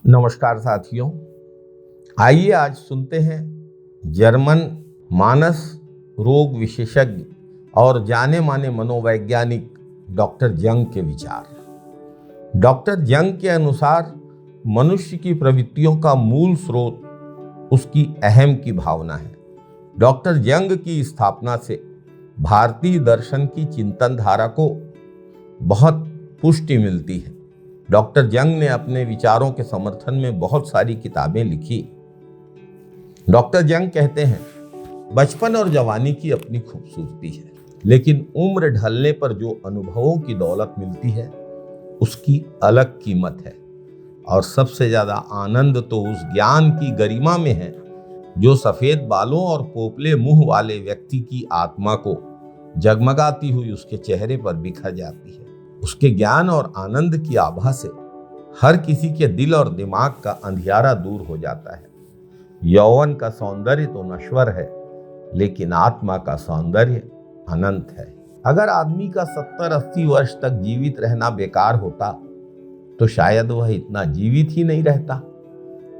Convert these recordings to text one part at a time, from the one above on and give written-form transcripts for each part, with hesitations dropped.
नमस्कार साथियों, आइए आज सुनते हैं जर्मन मानस रोग विशेषज्ञ और जाने माने मनोवैज्ञानिक डॉक्टर जंग के विचार। डॉक्टर जंग के अनुसार मनुष्य की प्रवृत्तियों का मूल स्रोत उसकी अहम की भावना है। डॉक्टर जंग की स्थापना से भारतीय दर्शन की चिंतन धारा को बहुत पुष्टि मिलती है। डॉक्टर जंग ने अपने विचारों के समर्थन में बहुत सारी किताबें लिखी। डॉक्टर जंग कहते हैं, बचपन और जवानी की अपनी खूबसूरती है, लेकिन उम्र ढलने पर जो अनुभवों की दौलत मिलती है उसकी अलग कीमत है। और सबसे ज्यादा आनंद तो उस ज्ञान की गरिमा में है जो सफेद बालों और पोपले मुंह वाले व्यक्ति की आत्मा को जगमगाती हुई उसके चेहरे पर बिखर जाती है। उसके ज्ञान और आनंद की आभा से हर किसी के दिल और दिमाग का अंधियारा दूर हो जाता है। यौवन का सौंदर्य तो नश्वर है, लेकिन आत्मा का सौंदर्य अनंत है। अगर आदमी का 70-80 वर्ष तक जीवित रहना बेकार होता तो शायद वह इतना जीवित ही नहीं रहता।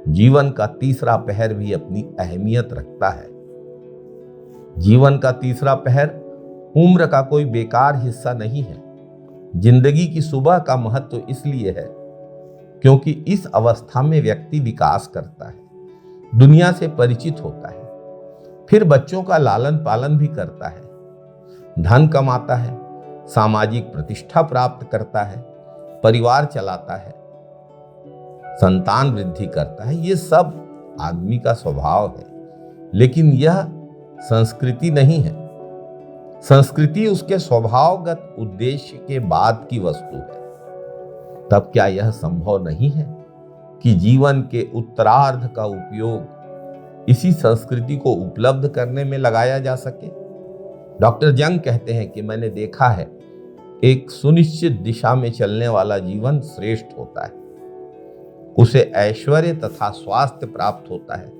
जीवन का तीसरा पहर भी अपनी अहमियत रखता है। जीवन का तीसरा पहर उम्र का कोई बेकार हिस्सा नहीं है। जिंदगी की सुबह का महत्व इसलिए है क्योंकि इस अवस्था में व्यक्ति विकास करता है, दुनिया से परिचित होता है, फिर बच्चों का लालन पालन भी करता है, धन कमाता है, सामाजिक प्रतिष्ठा प्राप्त करता है, परिवार चलाता है, संतान वृद्धि करता है। ये सब आदमी का स्वभाव है, लेकिन यह संस्कृति नहीं है। संस्कृति उसके स्वभावगत उद्देश्य के बाद की वस्तु है। तब क्या यह संभव नहीं है कि जीवन के उत्तरार्ध का उपयोग इसी संस्कृति को उपलब्ध करने में लगाया जा सके? डॉक्टर जंग कहते हैं कि मैंने देखा है, एक सुनिश्चित दिशा में चलने वाला जीवन श्रेष्ठ होता है। उसे ऐश्वर्य तथा स्वास्थ्य प्राप्त होता है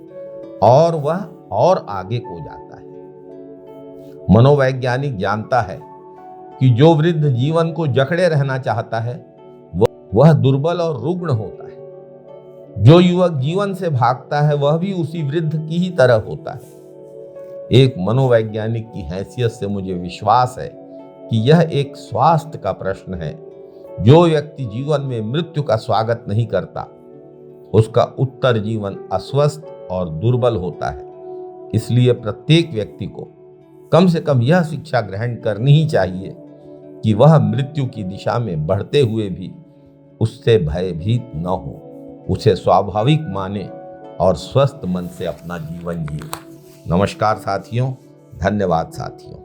और वह और आगे को जाता है। मनोवैज्ञानिक जानता है कि जो वृद्ध जीवन को जकड़े रहना चाहता है वह दुर्बल और रुग्ण होता है। जो युवक जीवन से भागता है वह भी उसी वृद्ध की ही तरह होता है। एक मनोवैज्ञानिक की हैसियत से मुझे विश्वास है कि यह एक स्वास्थ्य का प्रश्न है। जो व्यक्ति जीवन में मृत्यु का स्वागत नहीं करता उसका उत्तर जीवन अस्वस्थ और दुर्बल होता है। इसलिए प्रत्येक व्यक्ति को कम से कम यह शिक्षा ग्रहण करनी ही चाहिए कि वह मृत्यु की दिशा में बढ़ते हुए भी उससे भयभीत न हो, उसे स्वाभाविक माने और स्वस्थ मन से अपना जीवन जिए। नमस्कार साथियों, धन्यवाद साथियों।